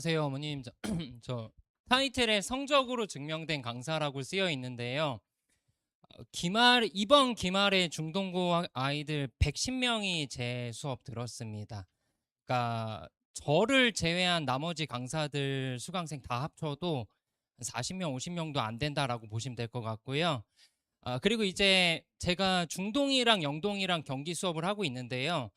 안녕하세요, 어머님. 저 타이틀에 성적으로 증명된 강사라고 쓰여 있는데요. 이번 기말에 중등고 아이들 110명이 제 수업 들었습니다. 그러니까 저를 제외한 나머지 강사들 수강생 다 합쳐도 40명, 50명도 안 된다라고 보시면 될 것 같고요. 그리고 이제 제가 중동이랑 영동이랑 경기 수업을 하고 있는데요.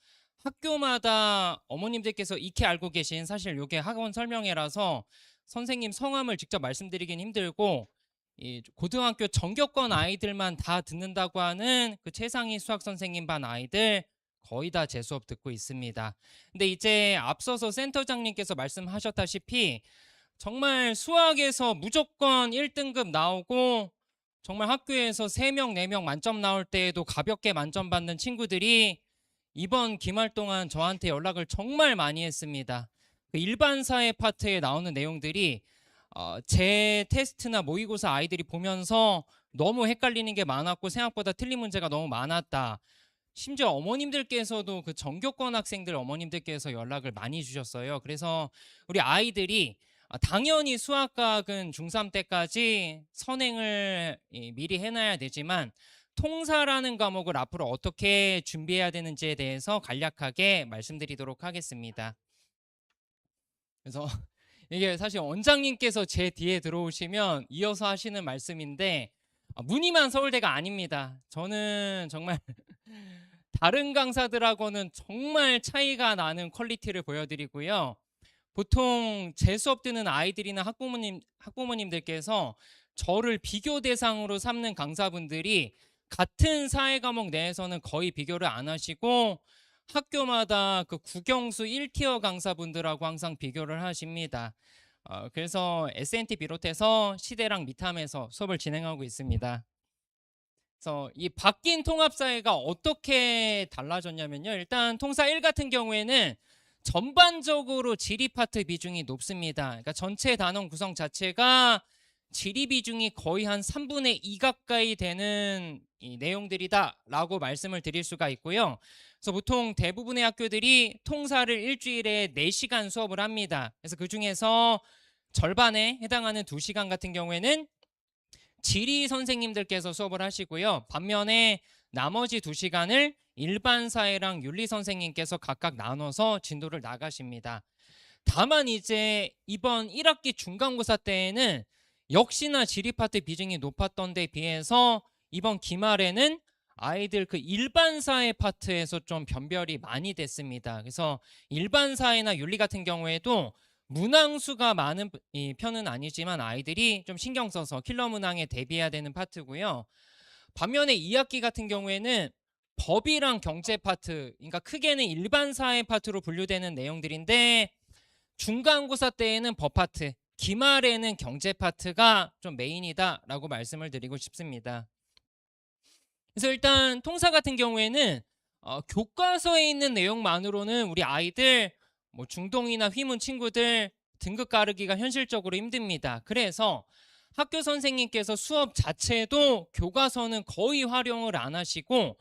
학교마다 어머님들께서 익히 알고 계신, 사실 요게 학원 설명회라서 선생님 성함을 직접 말씀드리긴 힘들고, 이 고등학교 전교권 아이들만 다 듣는다고 하는 그 최상위 수학 선생님 반 아이들 거의 다 제 수업 듣고 있습니다. 근데 이제 앞서서 센터장님께서 말씀하셨다시피 정말 수학에서 무조건 1등급 나오고 정말 학교에서 3명, 4명 만점 나올 때에도 가볍게 만점 받는 친구들이 이번 기말 동안 저한테 연락을 정말 많이 했습니다. 그 일반 사회 파트에 나오는 내용들이 제 테스트나 모의고사 아이들이 보면서 너무 헷갈리는 게 많았고 생각보다 틀린 문제가 너무 많았다. 심지어 어머님들께서도 그 전교권 학생들 어머님들께서 연락을 많이 주셨어요. 그래서 우리 아이들이 당연히 수학과학은 중3 때까지 선행을 미리 해놔야 되지만 통사라는 과목을 앞으로 어떻게 준비해야 되는지에 대해서 간략하게 말씀드리도록 하겠습니다. 그래서 이게 사실 원장님께서 제 뒤에 들어오시면 이어서 하시는 말씀인데 무늬만 서울대가 아닙니다. 저는 정말 다른 강사들하고는 정말 차이가 나는 퀄리티를 보여드리고요. 보통 제 수업 듣는 아이들이나 학부모님들께서 저를 비교 대상으로 삼는 강사분들이 같은 사회 과목 내에서는 거의 비교를 안 하시고 학교마다 그 국영수 1티어 강사분들하고 항상 비교를 하십니다. 그래서 SNT 비롯해서 시대랑 미탐에서 수업을 진행하고 있습니다. 그래서 이 바뀐 통합사회가 어떻게 달라졌냐면요. 일단 통사 1 같은 경우에는 전반적으로 지리 파트 비중이 높습니다. 그러니까 전체 단원 구성 자체가 지리 비중이 거의 한 3분의 2 가까이 되는 이 내용들이다라고 말씀을 드릴 수가 있고요. 그래서 보통 대부분의 학교들이 통사를 일주일에 4시간 수업을 합니다. 그래서 그 중에서 절반에 해당하는 2시간 같은 경우에는 지리 선생님들께서 수업을 하시고요. 반면에 나머지 2시간을 일반 사회랑 윤리 선생님께서 각각 나눠서 진도를 나가십니다. 다만 이제 이번 1학기 중간고사 때에는 역시나 지리 파트 비중이 높았던 데 비해서 이번 기말에는 아이들 그 일반 사회 파트에서 좀 변별이 많이 됐습니다. 그래서 일반 사회나 윤리 같은 경우에도 문항수가 많은 이 편은 아니지만 아이들이 좀 신경 써서 킬러 문항에 대비해야 되는 파트고요. 반면에 2학기 같은 경우에는 법이랑 경제 파트, 그러니까 크게는 일반 사회 파트로 분류되는 내용들인데 중간고사 때에는 법 파트, 기말에는 경제 파트가 좀 메인이다라고 말씀을 드리고 싶습니다. 그래서 일단 통사 같은 경우에는 교과서에 있는 내용만으로는 우리 아이들 뭐 중동이나 휘문 친구들 등급 가르기가 현실적으로 힘듭니다. 그래서 학교 선생님께서 수업 자체도 교과서는 거의 활용을 안 하시고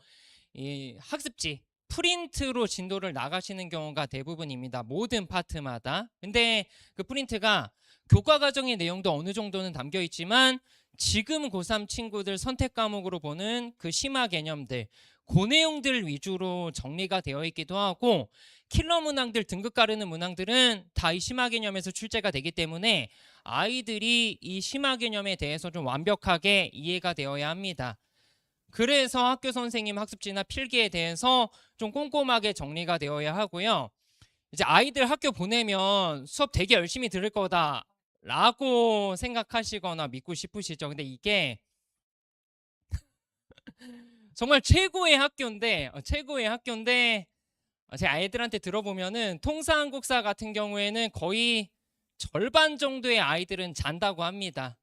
이 학습지 프린트로 진도를 나가시는 경우가 대부분입니다. 모든 파트마다. 근데 그 프린트가 교과 과정의 내용도 어느 정도는 담겨 있지만 지금 고3 친구들 선택 과목으로 보는 그 심화 개념들, 그 내용들 위주로 정리가 되어 있기도 하고 킬러 문항들, 등급 가르는 문항들은 다 이 심화 개념에서 출제가 되기 때문에 아이들이 이 심화 개념에 대해서 좀 완벽하게 이해가 되어야 합니다. 그래서 학교 선생님 학습지나 필기에 대해서 좀 꼼꼼하게 정리가 되어야 하고요. 이제 아이들 학교 보내면 수업 되게 열심히 들을 거다라고 생각하시거나 믿고 싶으시죠. 근데 이게 정말 최고의 학교인데 제 아이들한테 들어보면은 통사 한국사 같은 경우에는 거의 절반 정도의 아이들은 잔다고 합니다.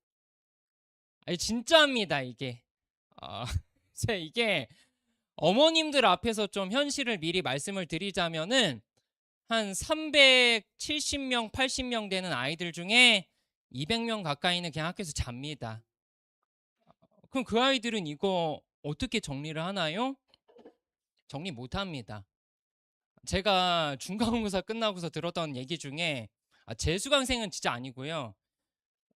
아니 진짜입니다, 이게. 어, 이게 어머님들 앞에서 좀 현실을 미리 말씀을 드리자면은 한 370명, 80명 되는 아이들 중에 200명 가까이는 그냥 학교에서 잡니다. 그럼 그 아이들은 이거 어떻게 정리를 하나요? 정리 못 합니다. 제가 중간고사 끝나고서 들었던 얘기 중에 제 수강생은 진짜 아니고요.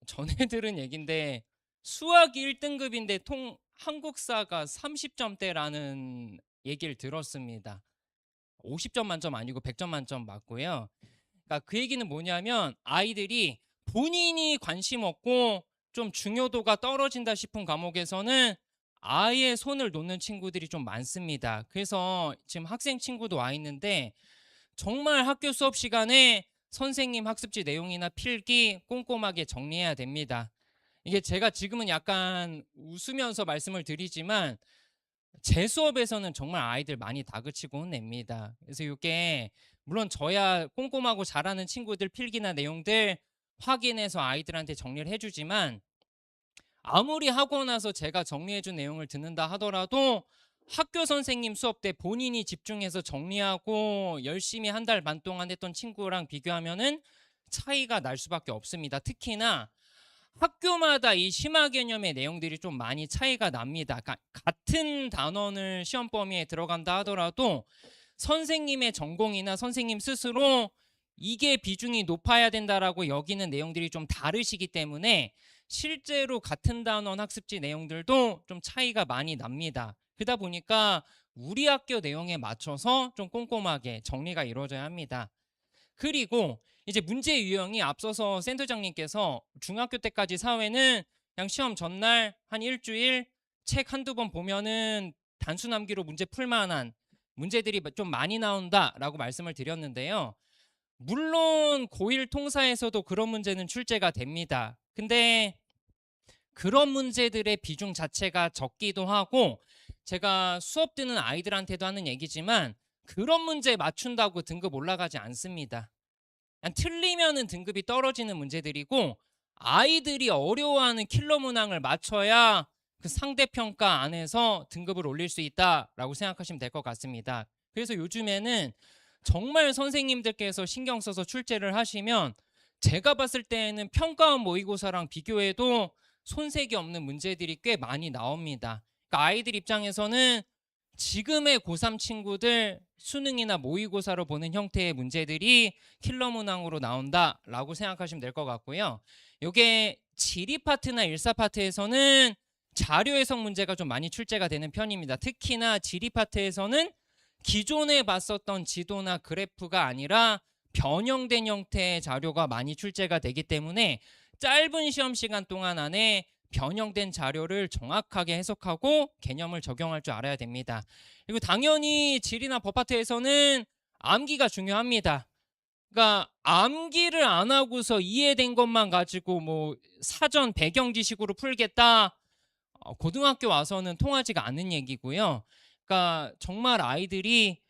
전에 들은 얘긴데 수학이 1등급인데 한국사가 30점대라는 얘기를 들었습니다. 50점 만점 아니고 100점 만점 맞고요. 그러니까 그 얘기는 뭐냐면 아이들이 본인이 관심 없고 좀 중요도가 떨어진다 싶은 과목에서는 아예 손을 놓는 친구들이 좀 많습니다. 그래서 지금 학생 친구도 와 있는데 정말 학교 수업 시간에 선생님 학습지 내용이나 필기 꼼꼼하게 정리해야 됩니다. 이게 제가 지금은 약간 웃으면서 말씀을 드리지만 제 수업에서는 정말 아이들 많이 다그치고 혼냅니다. 그래서 이게 물론 저야 꼼꼼하고 잘하는 친구들 필기나 내용들 확인해서 아이들한테 정리를 해주지만 아무리 하고 나서 제가 정리해준 내용을 듣는다 하더라도 학교 선생님 수업 때 본인이 집중해서 정리하고 열심히 한 달 반 동안 했던 친구랑 비교하면은 차이가 날 수밖에 없습니다. 특히나 학교마다 이 심화 개념의 내용들이 좀 많이 차이가 납니다. 그러니까 같은 단원을 시험 범위에 들어간다 하더라도 선생님의 전공이나 선생님 스스로 이게 비중이 높아야 된다라고 여기는 내용들이 좀 다르시기 때문에 실제로 같은 단원 학습지 내용들도 좀 차이가 많이 납니다. 그러다 보니까 우리 학교 내용에 맞춰서 좀 꼼꼼하게 정리가 이루어져야 합니다. 그리고 이제 문제 유형이 앞서서 센터장님께서 중학교 때까지 사회는 그냥 시험 전날 한 일주일 책 한두 번 보면은 단순 암기로 문제 풀만한 문제들이 좀 많이 나온다라고 말씀을 드렸는데요. 물론 고1 통사에서도 그런 문제는 출제가 됩니다. 근데 그런 문제들의 비중 자체가 적기도 하고 제가 수업 듣는 아이들한테도 하는 얘기지만 그런 문제 맞춘다고 등급 올라가지 않습니다. 그냥 틀리면은 등급이 떨어지는 문제들이고 아이들이 어려워하는 킬러 문항을 맞춰야 그 상대평가 안에서 등급을 올릴 수 있다라고 생각하시면 될 것 같습니다. 그래서 요즘에는 정말 선생님들께서 신경 써서 출제를 하시면 제가 봤을 때에는 평가원 모의고사랑 비교해도 손색이 없는 문제들이 꽤 많이 나옵니다. 그러니까 아이들 입장에서는 지금의 고3 친구들 수능이나 모의고사로 보는 형태의 문제들이 킬러 문항으로 나온다라고 생각하시면 될 것 같고요. 이게 지리 파트나 일사 파트에서는 자료 해석 문제가 좀 많이 출제가 되는 편입니다. 특히나 지리 파트에서는 기존에 봤었던 지도나 그래프가 아니라 변형된 형태의 자료가 많이 출제가 되기 때문에 짧은 시험 시간 동안 안에 변형된 자료를 정확하게 해석하고 개념을 적용할 줄 알아야 됩니다. 그리고 당연히 지리나 법 파트에서는 암기가 중요합니다. 그러니까 암기를 안 하고서 이해된 것만 가지고 뭐 사전 배경 지식으로 풀겠다. 고등학교 와서는 통하지가 않는 얘기고요. 그러니까 정말 아이들이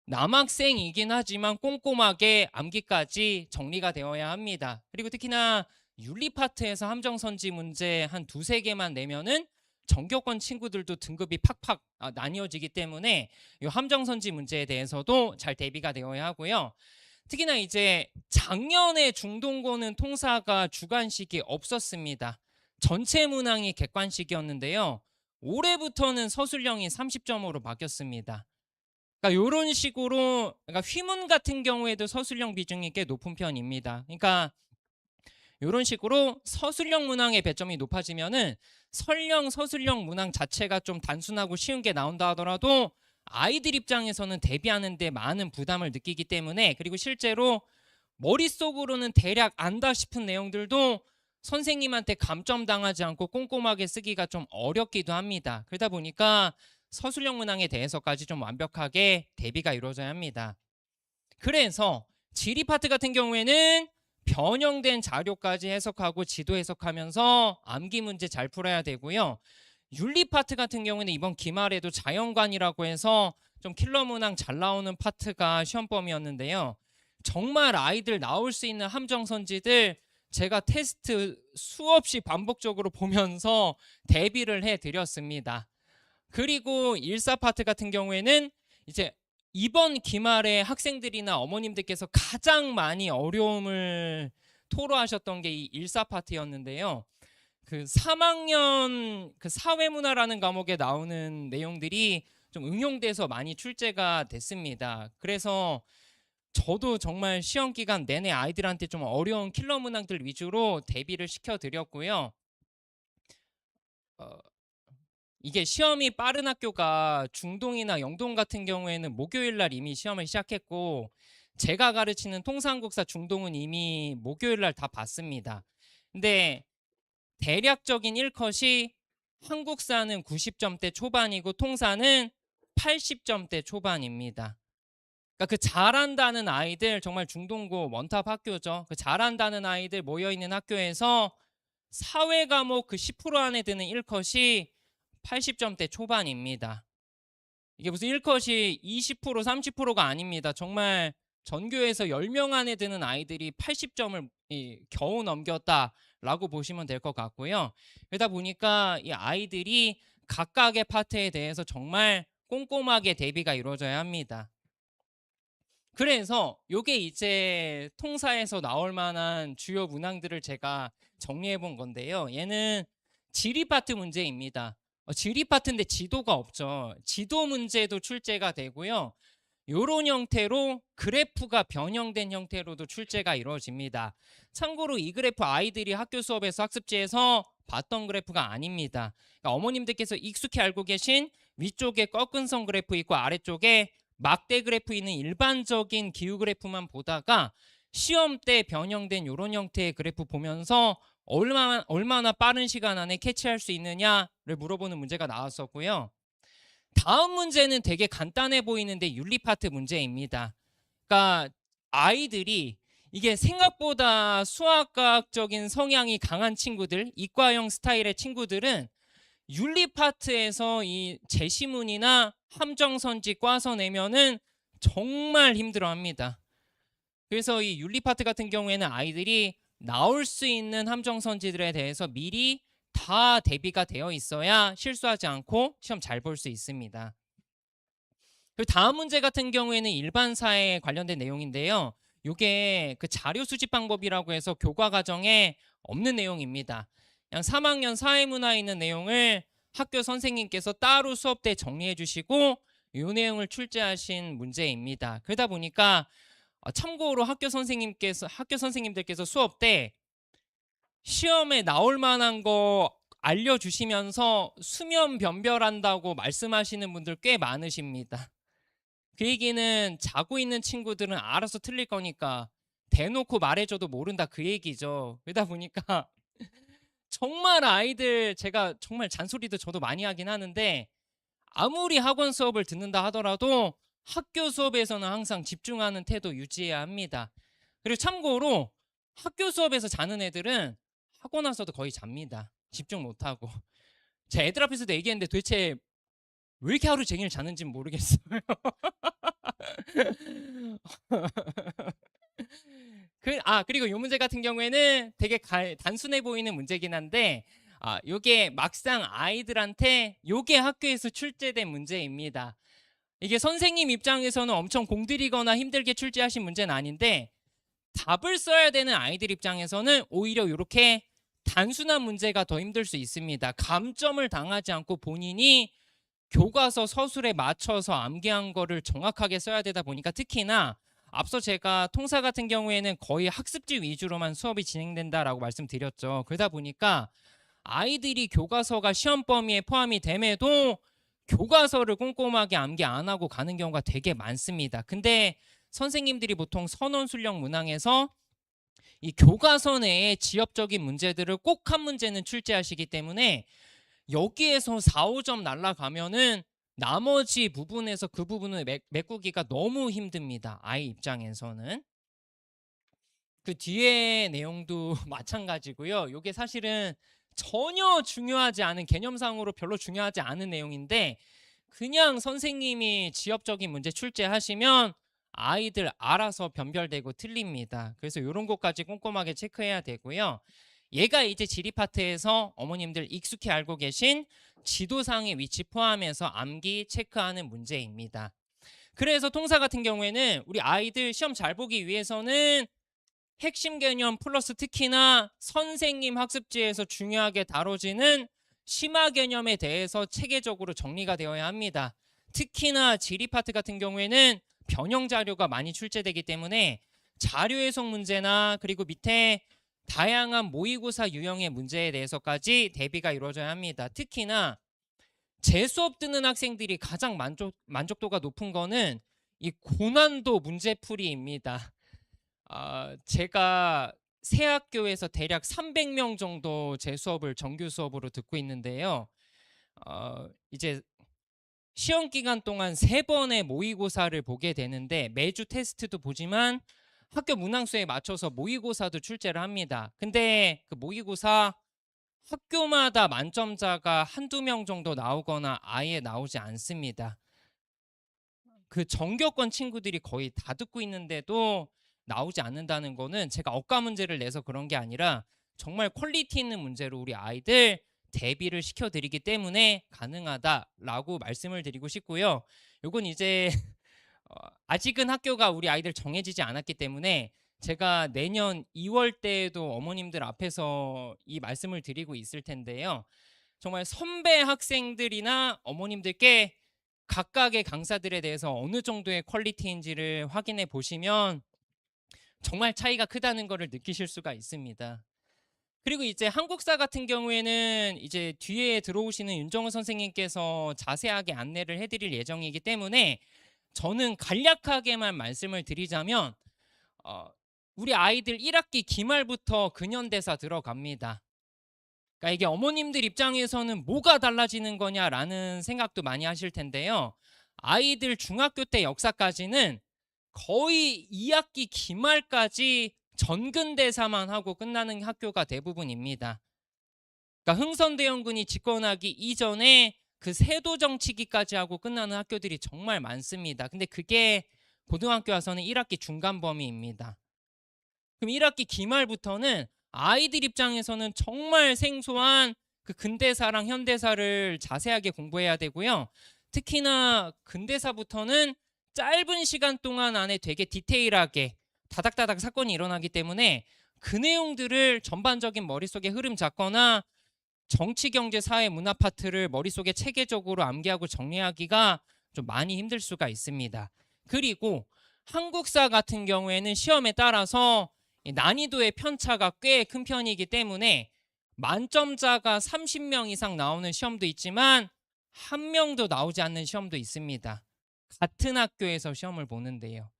남학생이긴 하지만 꼼꼼하게 암기까지 정리가 되어야 합니다. 그리고 특히나 윤리 파트에서 함정선지 문제 한 두세 개만 내면은 전교권 친구들도 등급이 팍팍 나뉘어지기 때문에 이 함정선지 문제에 대해서도 잘 대비가 되어야 하고요. 특히나 이제 작년에 중동고는 통사가 주관식이 없었습니다. 전체 문항이 객관식이었는데요. 올해부터는 서술형이 30점으로 바뀌었습니다. 그러니까 이런 식으로 그러니까 휘문 같은 경우에도 서술형 비중이 꽤 높은 편입니다. 그러니까 이런 식으로 서술형 문항의 배점이 높아지면은 설령 서술형 문항 자체가 좀 단순하고 쉬운 게 나온다 하더라도 아이들 입장에서는 대비하는데 많은 부담을 느끼기 때문에 그리고 실제로 머릿속으로는 대략 안다 싶은 내용들도 선생님한테 감점당하지 않고 꼼꼼하게 쓰기가 좀 어렵기도 합니다. 그러다 보니까 서술형 문항에 대해서까지 좀 완벽하게 대비가 이루어져야 합니다. 그래서 지리 파트 같은 경우에는 변형된 자료까지 해석하고 지도 해석하면서 암기 문제 잘 풀어야 되고요. 윤리 파트 같은 경우는 이번 기말에도 자연관이라고 해서 좀 킬러 문항 잘 나오는 파트가 시험 범위였는데요. 정말 아이들 나올 수 있는 함정선지들 제가 테스트 수없이 반복적으로 보면서 대비를 해드렸습니다. 그리고 일사 파트 같은 경우에는 이제 이번 기말에 학생들이나 어머님들께서 가장 많이 어려움을 토로하셨던 게 이 일사 파트였는데요. 그 3학년 그 사회문화라는 과목에 나오는 내용들이 좀 응용돼서 많이 출제가 됐습니다. 그래서 저도 정말 시험 기간 내내 아이들한테 좀 어려운 킬러 문항들 위주로 대비를 시켜 드렸고요. 어 이게 시험이 빠른 학교가 중동이나 영동 같은 경우에는 목요일 날 이미 시험을 시작했고, 제가 가르치는 통상국사 중동은 이미 목요일 날 다 봤습니다. 근데 대략적인 1컷이 한국사는 90점대 초반이고 통사는 80점대 초반입니다. 그러니까 그 잘한다는 아이들, 정말 중동고 원탑 학교죠. 그 잘한다는 아이들 모여 있는 학교에서 사회 과목 그 10% 안에 드는 1컷이 80점대 초반입니다. 이게 무슨 1컷이 20% 30%가 아닙니다. 정말 전교에서 10명 안에 드는 아이들이 80점을 겨우 넘겼다라고 보시면 될 것 같고요. 그러다 보니까 이 아이들이 각각의 파트에 대해서 정말 꼼꼼하게 대비가 이루어져야 합니다. 그래서 요게 이제 통사에서 나올 만한 주요 문항들을 제가 정리해 본 건데요. 얘는 지리 파트 문제입니다. 지리 파트인데 지도가 없죠. 지도 문제도 출제가 되고요. 요런 형태로 그래프가 변형된 형태로도 출제가 이루어집니다. 참고로 이 그래프 아이들이 학교 수업에서 학습지에서 봤던 그래프가 아닙니다. 그러니까 어머님들께서 익숙히 알고 계신 위쪽에 꺾은 선 그래프 있고 아래쪽에 막대 그래프 있는 일반적인 기후 그래프만 보다가 시험 때 변형된 이런 형태의 그래프 보면서 얼마나 빠른 시간 안에 캐치할 수 있느냐를 물어보는 문제가 나왔었고요. 다음 문제는 되게 간단해 보이는데 윤리 파트 문제입니다. 그러니까 아이들이 이게 생각보다 수학과학적인 성향이 강한 친구들, 이과형 스타일의 친구들은 윤리 파트에서 이 제시문이나 함정선지 꽈서 내면은 정말 힘들어합니다. 그래서 이 윤리 파트 같은 경우에는 아이들이 나올 수 있는 함정선지들에 대해서 미리 다 대비가 되어 있어야 실수하지 않고 시험 잘 볼 수 있습니다. 그리고 다음 문제 같은 경우에는 일반사에 관련된 내용인데요. 이게 그 자료 수집 방법이라고 해서 교과 과정에 없는 내용입니다. 그냥 3학년 사회문화에 있는 내용을 학교 선생님께서 따로 수업 때 정리해 주시고 이 내용을 출제하신 문제입니다. 그러다 보니까 참고로 학교 선생님들께서 수업 때 시험에 나올 만한 거 알려주시면서 수면 변별한다고 말씀하시는 분들 꽤 많으십니다. 그 얘기는 자고 있는 친구들은 알아서 틀릴 거니까 대놓고 말해줘도 모른다 그 얘기죠. 그러다 보니까 정말 아이들, 제가 정말 잔소리도 저도 많이 하긴 하는데 아무리 학원 수업을 듣는다 하더라도 학교 수업에서는 항상 집중하는 태도 유지해야 합니다. 그리고 참고로 학교 수업에서 자는 애들은 학원 와서도 거의 잡니다. 집중 못하고. 제 애들 앞에서도 얘기했는데 도대체 왜 이렇게 하루 종일 자는지는 모르겠어요. 그리고 이 문제 같은 경우에는 되게 단순해 보이는 문제긴 한데 요게 막상 아이들한테 요게 학교에서 출제된 문제입니다. 이게 선생님 입장에서는 엄청 공들이거나 힘들게 출제하신 문제는 아닌데 답을 써야 되는 아이들 입장에서는 오히려 이렇게 단순한 문제가 더 힘들 수 있습니다. 감점을 당하지 않고 본인이 교과서 서술에 맞춰서 암기한 거를 정확하게 써야 되다 보니까, 특히나 앞서 제가 통사 같은 경우에는 거의 학습지 위주로만 수업이 진행된다라고 말씀드렸죠. 그러다 보니까 아이들이 교과서가 시험 범위에 포함이 됨에도 교과서를 꼼꼼하게 암기 안 하고 가는 경우가 되게 많습니다. 근데 선생님들이 보통 선원술령 문항에서 이 교과서 내의 지엽적인 문제들을 꼭 한 문제는 출제하시기 때문에 여기에서 4, 5점 날라가면은 나머지 부분에서 그 부분을 메꾸기가 너무 힘듭니다. 아이 입장에서는. 그 뒤에 내용도 마찬가지고요. 이게 사실은 전혀 중요하지 않은, 개념상으로 별로 중요하지 않은 내용인데 그냥 선생님이 지엽적인 문제 출제하시면 아이들 알아서 변별되고 틀립니다. 그래서 이런 것까지 꼼꼼하게 체크해야 되고요. 얘가 이제 지리 파트에서 어머님들 익숙히 알고 계신 지도상의 위치 포함해서 암기 체크하는 문제입니다. 그래서 통사 같은 경우에는 우리 아이들 시험 잘 보기 위해서는 핵심 개념 플러스 특히나 선생님 학습지에서 중요하게 다뤄지는 심화 개념에 대해서 체계적으로 정리가 되어야 합니다. 특히나 지리 파트 같은 경우에는 변형 자료가 많이 출제되기 때문에 자료 해석 문제나 그리고 밑에 다양한 모의고사 유형의 문제에 대해서까지 대비가 이루어져야 합니다. 특히나 재수업 듣는 학생들이 가장 만족도가 높은 거는 이 고난도 문제풀이입니다. 제가 새 학교에서 대략 300명 정도 제 수업을 정규 수업으로 듣고 있는데요. 이제 시험 기간 동안 3번의 모의고사를 보게 되는데 매주 테스트도 보지만 학교 문항수에 맞춰서 모의고사도 출제를 합니다. 근데 그 모의고사 학교마다 만점자가 한두 명 정도 나오거나 아예 나오지 않습니다. 그 전교권 친구들이 거의 다 듣고 있는데도 나오지 않는다는 거는 제가 억가 문제를 내서 그런 게 아니라 정말 퀄리티 있는 문제로 우리 아이들 대비를 시켜드리기 때문에 가능하다라고 말씀을 드리고 싶고요. 요건 이제 아직은 학교가 우리 아이들 정해지지 않았기 때문에 제가 내년 2월 때에도 어머님들 앞에서 이 말씀을 드리고 있을 텐데요. 정말 선배 학생들이나 어머님들께 각각의 강사들에 대해서 어느 정도의 퀄리티인지를 확인해 보시면 정말 차이가 크다는 것을 느끼실 수가 있습니다. 그리고 이제 한국사 같은 경우에는 이제 뒤에 들어오시는 윤정우 선생님께서 자세하게 안내를 해드릴 예정이기 때문에 저는 간략하게만 말씀을 드리자면 우리 아이들 1학기 기말부터 근현대사 들어갑니다. 그러니까 이게 어머님들 입장에서는 뭐가 달라지는 거냐라는 생각도 많이 하실 텐데요. 아이들 중학교 때 역사까지는 거의 2학기 기말까지 전근대사만 하고 끝나는 학교가 대부분입니다. 그러니까 흥선대원군이 집권하기 이전에 그 세도정치기까지 하고 끝나는 학교들이 정말 많습니다. 근데 그게 고등학교 와서는 1학기 중간 범위입니다. 그럼 1학기 기말부터는 아이들 입장에서는 정말 생소한 그 근대사랑 현대사를 자세하게 공부해야 되고요. 특히나 근대사부터는 짧은 시간 동안 안에 되게 디테일하게 다닥다닥 사건이 일어나기 때문에 그 내용들을 전반적인 머릿속에 흐름 잡거나 정치, 경제, 사회, 문화 파트를 머릿속에 체계적으로 암기하고 정리하기가 좀 많이 힘들 수가 있습니다. 그리고 한국사 같은 경우에는 시험에 따라서 난이도의 편차가 꽤 큰 편이기 때문에 만점자가 30명 이상 나오는 시험도 있지만 한 명도 나오지 않는 시험도 있습니다. 같은 학교에서 시험을 보는데요.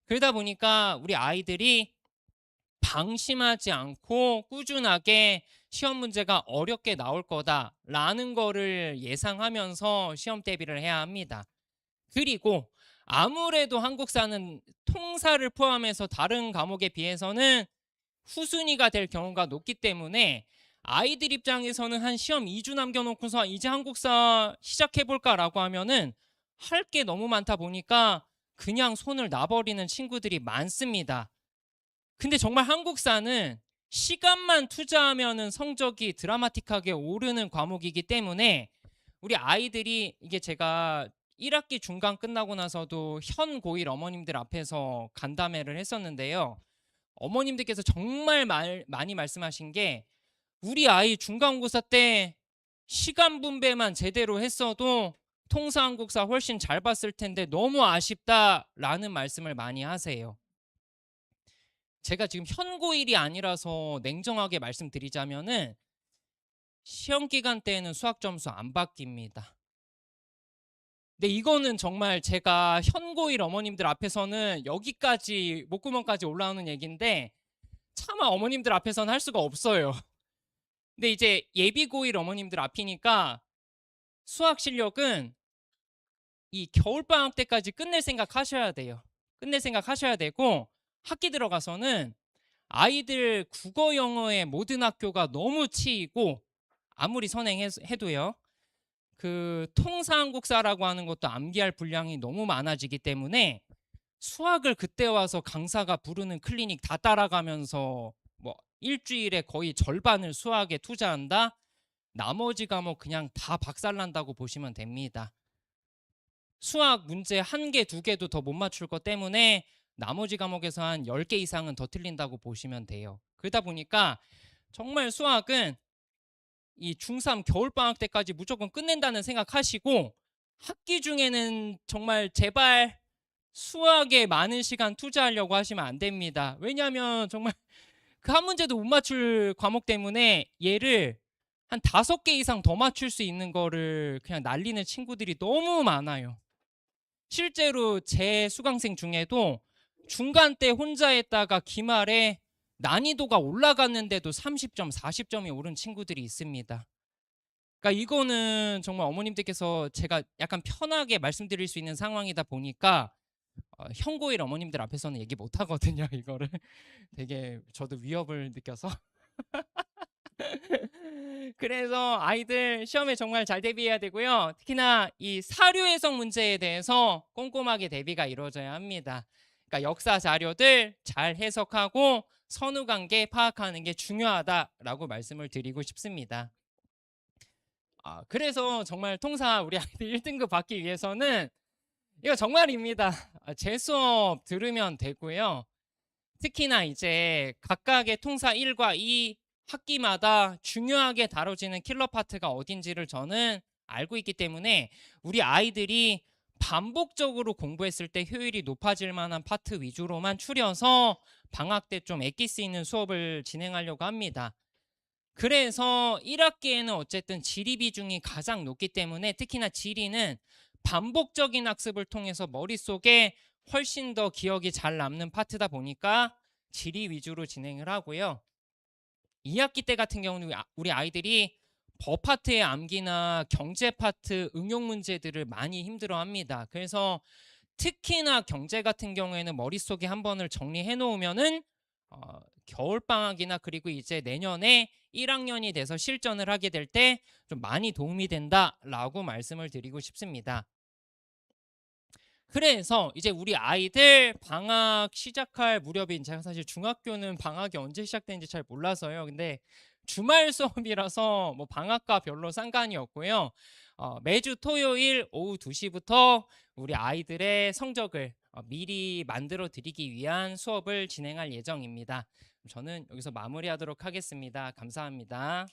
그러다 보니까 우리 아이들이 방심하지 않고 꾸준하게 시험 문제가 어렵게 나올 거다라는 거를 예상하면서 시험 대비를 해야 합니다. 그리고 아무래도 한국사는 통사를 포함해서 다른 과목에 비해서는 후순위가 될 경우가 높기 때문에 아이들 입장에서는 한 시험 2주 남겨놓고서 이제 한국사 시작해볼까라고 하면은 할 게 너무 많다 보니까 그냥 손을 놔버리는 친구들이 많습니다. 근데 정말 한국사는 시간만 투자하면은 성적이 드라마틱하게 오르는 과목이기 때문에 우리 아이들이 이게 제가 1학기 중간 끝나고 나서도 현 고1 어머님들 앞에서 간담회를 했었는데요. 어머님들께서 정말 많이 말씀하신 게 우리 아이 중간고사 때 시간 분배만 제대로 했어도 통사 한국사 훨씬 잘 봤을 텐데 너무 아쉽다라는 말씀을 많이 하세요. 제가 지금 현고1이 아니라서 냉정하게 말씀드리자면은 시험 기간 때에는 수학 점수 안 바뀝니다. 근데 이거는 정말 제가 현고1 어머님들 앞에서는 여기까지 목구멍까지 올라오는 얘기인데 차마 어머님들 앞에서는 할 수가 없어요. 근데 이제 예비고1 어머님들 앞이니까 수학 실력은 이 겨울방학 때까지 끝낼 생각 하셔야 돼요. 끝낼 생각 하셔야 되고 학기 들어가서는 아이들 국어 영어의 모든 학교가 너무 치이고 아무리 선행해도요. 그 통사한국사라고 하는 것도 암기할 분량이 너무 많아지기 때문에 수학을 그때 와서 강사가 부르는 클리닉 다 따라가면서 뭐 일주일에 거의 절반을 수학에 투자한다? 나머지 과목 그냥 다 박살난다고 보시면 됩니다. 수학 문제 1개, 2개도 더 못 맞출 것 때문에 나머지 과목에서 한 10개 이상은 더 틀린다고 보시면 돼요. 그러다 보니까 정말 수학은 이 중3 겨울방학 때까지 무조건 끝낸다는 생각하시고 학기 중에는 정말 제발 수학에 많은 시간 투자하려고 하시면 안 됩니다. 왜냐하면 정말 그 한 문제도 못 맞출 과목 때문에 얘를 한 5개 이상 더 맞출 수 있는 거를 그냥 날리는 친구들이 너무 많아요. 실제로 제 수강생 중에도 중간 때 혼자 했다가 기말에 난이도가 올라갔는데도 30점, 40점이 오른 친구들이 있습니다. 그러니까 이거는 정말 어머님들께서 제가 약간 편하게 말씀드릴 수 있는 상황이다 보니까 현고일 어머님들 앞에서는 얘기 못 하거든요, 이거를. 되게 저도 위협을 느껴서. 그래서 아이들 시험에 정말 잘 대비해야 되고요. 특히나 이 사료 해석 문제에 대해서 꼼꼼하게 대비가 이루어져야 합니다. 그러니까 역사 자료들 잘 해석하고 선후 관계 파악하는 게 중요하다라고 말씀을 드리고 싶습니다. 그래서 정말 통사 우리 아이들 1등급 받기 위해서는 이거 정말입니다. 제 수업 들으면 되고요. 특히나 이제 각각의 통사 1과 2 학기마다 중요하게 다뤄지는 킬러 파트가 어딘지를 저는 알고 있기 때문에 우리 아이들이 반복적으로 공부했을 때 효율이 높아질 만한 파트 위주로만 추려서 방학 때 좀 애낄 수 있는 수업을 진행하려고 합니다. 그래서 1학기에는 어쨌든 지리 비중이 가장 높기 때문에 특히나 지리는 반복적인 학습을 통해서 머릿속에 훨씬 더 기억이 잘 남는 파트다 보니까 지리 위주로 진행을 하고요. 2학기 때 같은 경우는 우리 아이들이 법 파트의 암기나 경제 파트 응용 문제들을 많이 힘들어합니다. 그래서 특히나 경제 같은 경우에는 머릿속에 한 번을 정리해 놓으면은 겨울방학이나 그리고 이제 내년에 1학년이 돼서 실전을 하게 될 때 좀 많이 도움이 된다라고 말씀을 드리고 싶습니다. 그래서 이제 우리 아이들 방학 시작할 무렵인 제가 사실 중학교는 방학이 언제 시작되는지 잘 몰라서요. 근데 주말 수업이라서 뭐 방학과 별로 상관이 없고요. 매주 토요일 오후 2시부터 우리 아이들의 성적을 미리 만들어 드리기 위한 수업을 진행할 예정입니다. 저는 여기서 마무리하도록 하겠습니다. 감사합니다.